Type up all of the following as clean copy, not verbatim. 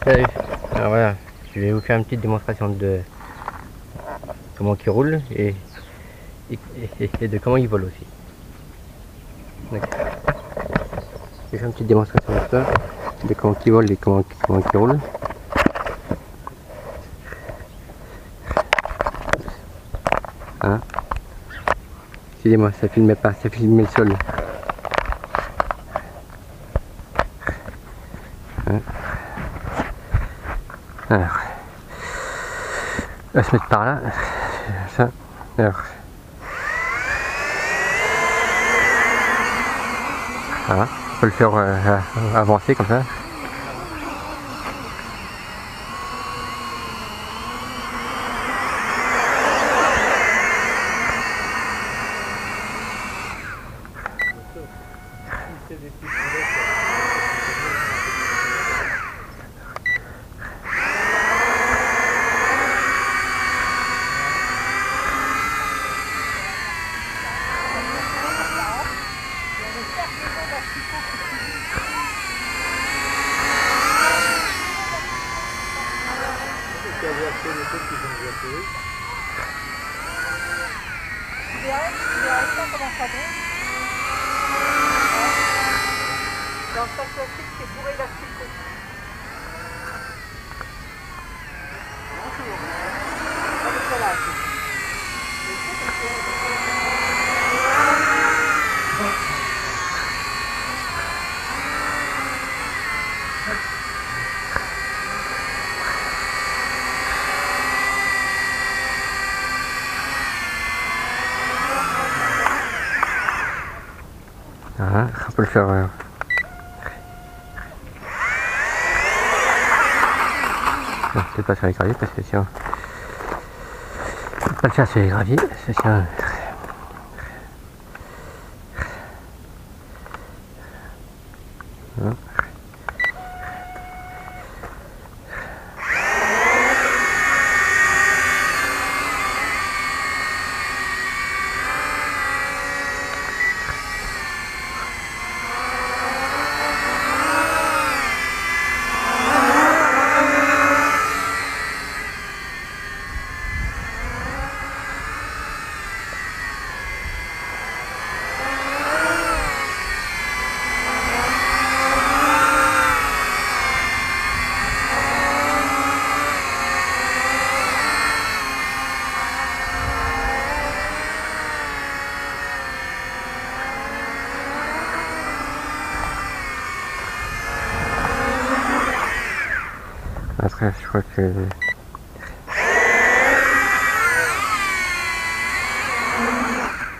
Salut. Alors voilà, je vais vous faire une petite démonstration de comment il roule et de comment il vole aussi. Je vais faire une petite démonstration de ça, de comment il vole et comment il roule. Hein? Excusez-moi, ça filmait pas, ça filmait le sol. Hein? Alors, on va se mettre par là, ça, alors, voilà, on peut le faire avancer comme ça. Comment ça va? Dans le sac plastique, c'est bourré d'asticot. Avec celle-là. Voilà, on peut le faire. Peut-être pas sur les graviers parce que sinon. On peut pas le faire sur les graviers, c'est sinon. Voilà. Après, je crois que...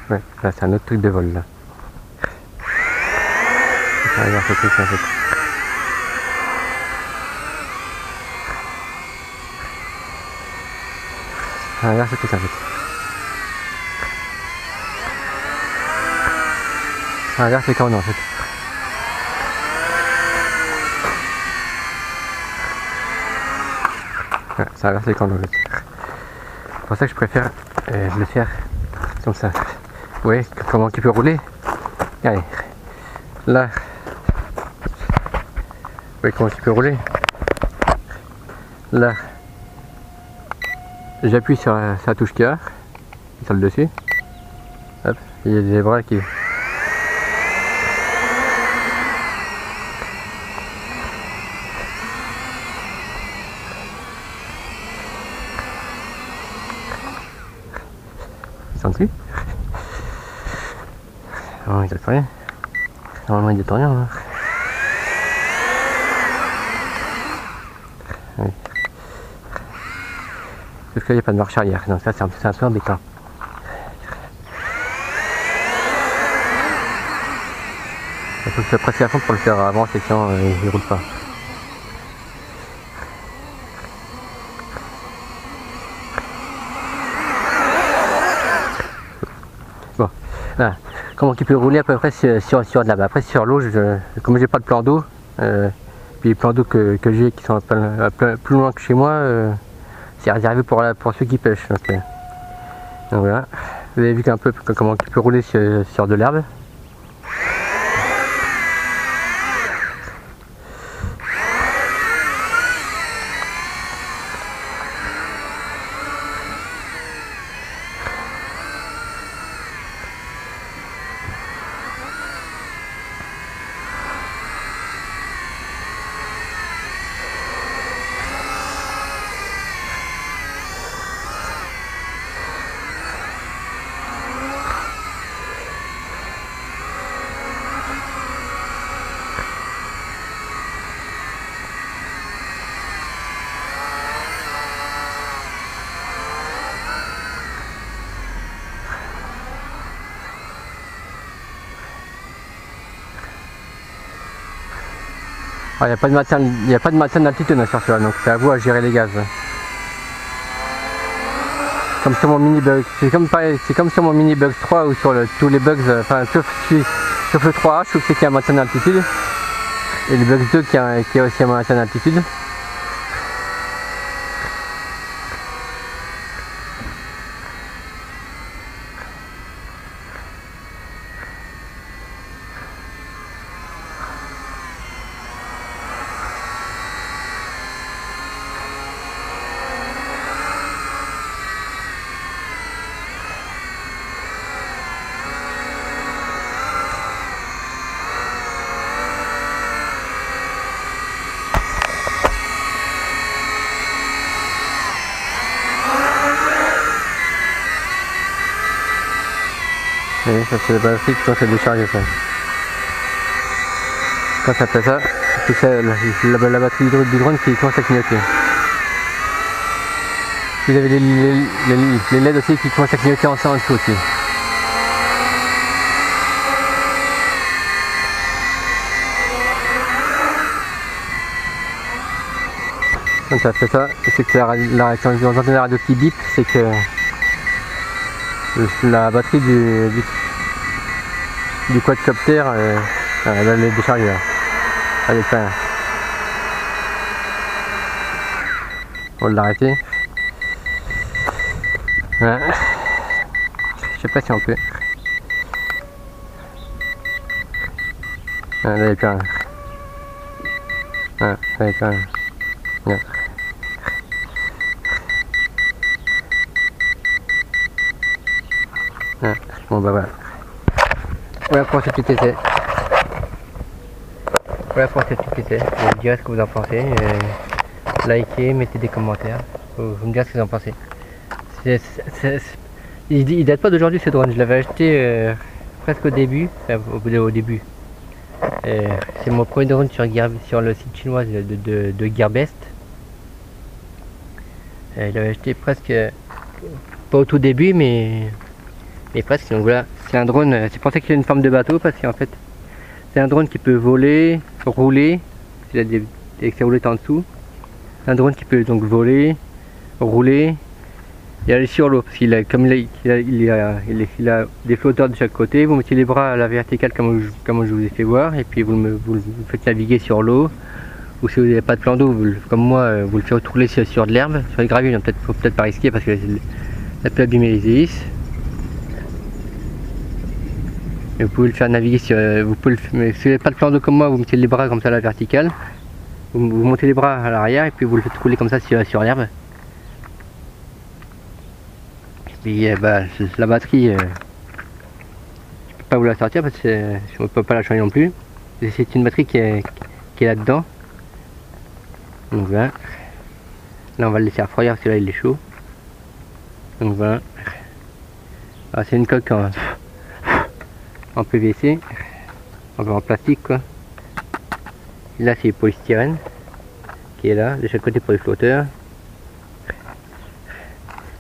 Ouais, là c'est un autre truc de vol là. Regarde ce truc en fait. Regarde ce truc en fait. Regarde ces cornes en fait. Ouais, ça inverse les cornes en fait. C'est pour ça que je préfère le faire comme ça. Vous voyez comment il peut rouler? Allez, là. Vous voyez comment il peut rouler? Là, j'appuie sur sa touche cœur, sur le dessus. Hop, il y a des bras qui... Senti? Non, il doit rien. Normalement, il doit rien. Hein. Oui. Sauf qu'il n'y a pas de marche arrière, donc ça c'est un peu embêtant. Il faut que je sois pressé à fond pour le faire avancer, sinon il ne roule pas. Bon, là, comment il peut rouler à peu près sur de là-bas. Après sur l'eau, comme j'ai pas de plan d'eau, puis les plans d'eau que j'ai qui sont plus loin que chez moi, c'est réservé pour ceux qui pêchent. Donc voilà, vous avez vu un peu comment il peut rouler sur de l'herbe. Il n'y a pas de maintien d'altitude sur celui-là, donc c'est à vous à gérer les gaz. Comme sur mon mini bug, c'est comme sur mon mini bug 3 ou sur tous les bugs, enfin sauf le 3H où c'est qu'il y a un maintien d'altitude et le bug 2 qui a aussi un maintien d'altitude. Oui, ça c'est la batterie qui commence à décharger ça. Quand ça fait ça, c'est la batterie du drone qui commence à clignoter. Vous avez les LED aussi qui commencent à clignoter en dessous aussi. Quand ça fait ça, c'est que la réaction du radio qui bip, c'est que la batterie du quadcopter elle est déchargée là. Elle est pleine. On va l'arrêter. Ouais. Je sais pas si on peut. Là elle est pleine. Ouais, elle est pleine. Ouais. Ah, bon bah voilà. Voilà pour ce petit essai. Voilà pour ce petit essai. Vous me direz ce que vous en pensez. Likez, mettez des commentaires. Vous me direz ce que vous en pensez. Il date pas d'aujourd'hui ce drone. Je l'avais acheté presque au début. Enfin, au début. C'est mon premier drone sur le site chinois de Gearbest. Je l'avais acheté presque pas au tout début mais presque. Donc voilà, c'est un drone, c'est pour ça qu'il a une forme de bateau, parce qu'en fait c'est un drone qui peut voler, rouler, s'il a des roulettes en dessous. Un drone qui peut donc voler, rouler et aller sur l'eau, parce qu'il a, comme il a des flotteurs de chaque côté. Vous mettez les bras à la verticale comme je vous ai fait voir, et puis vous le faites naviguer sur l'eau. Ou si vous n'avez pas de plan d'eau, comme moi, vous le faites rouler sur de l'herbe, sur les graviers. Faut peut-être pas risquer parce que ça peut abîmer les hélices. Et vous pouvez le faire naviguer sur. Mais si vous n'avez pas de plan d'eau comme moi, vous mettez les bras comme ça à la verticale. Vous montez les bras à l'arrière et puis vous le faites rouler comme ça sur l'herbe. Et puis la batterie, je ne peux pas vous la sortir parce que je ne peux pas la changer non plus. C'est une batterie qui est là-dedans. Donc voilà. Là on va le laisser refroidir parce que là il est chaud. Donc voilà. C'est une coque en PVC, en plastique quoi. Là c'est polystyrène qui est là, de chaque côté pour les flotteurs.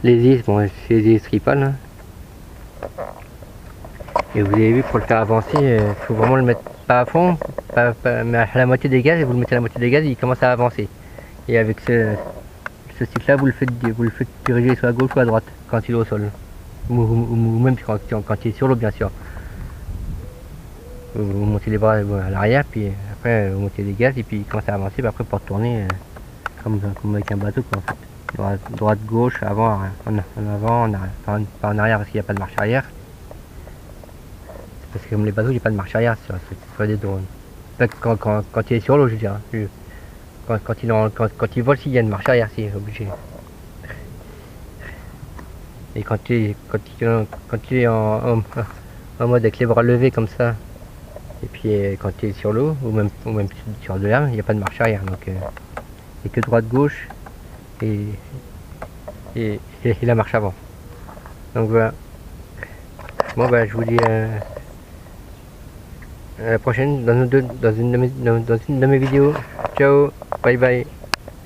Les hélices, bon c'est les hélices Ripal. Hein. Et vous avez vu, pour le faire avancer, il faut vraiment le mettre pas à fond, mais à la moitié des gaz, et vous le mettez à la moitié des gaz, il commence à avancer. Et avec ce cycle là, vous le faites diriger soit à gauche ou à droite quand il est au sol. Ou même quand il est sur l'eau bien sûr. Vous montez les bras à l'arrière, puis après vous montez les gaz et puis il commence à avancer, puis après pour tourner comme avec un bateau quoi, en fait. Droite, gauche, avant, en avant, en arrière, pas en arrière parce qu'il n'y a pas de marche arrière. Parce que comme les bateaux, il n'y a pas de marche arrière sur des drones. Quand il est sur l'eau, je veux dire. Quand il vole, s'il y a une marche arrière, c'est obligé. Et quand il est en mode avec les bras levés comme ça, et puis quand il est sur l'eau, ou même sur de l'herbe, il n'y a pas de marche arrière. Donc il n'y a que droite-gauche et la marche avant. Donc voilà. Bon bah je vous dis à la prochaine dans une de mes vidéos. Ciao, bye bye.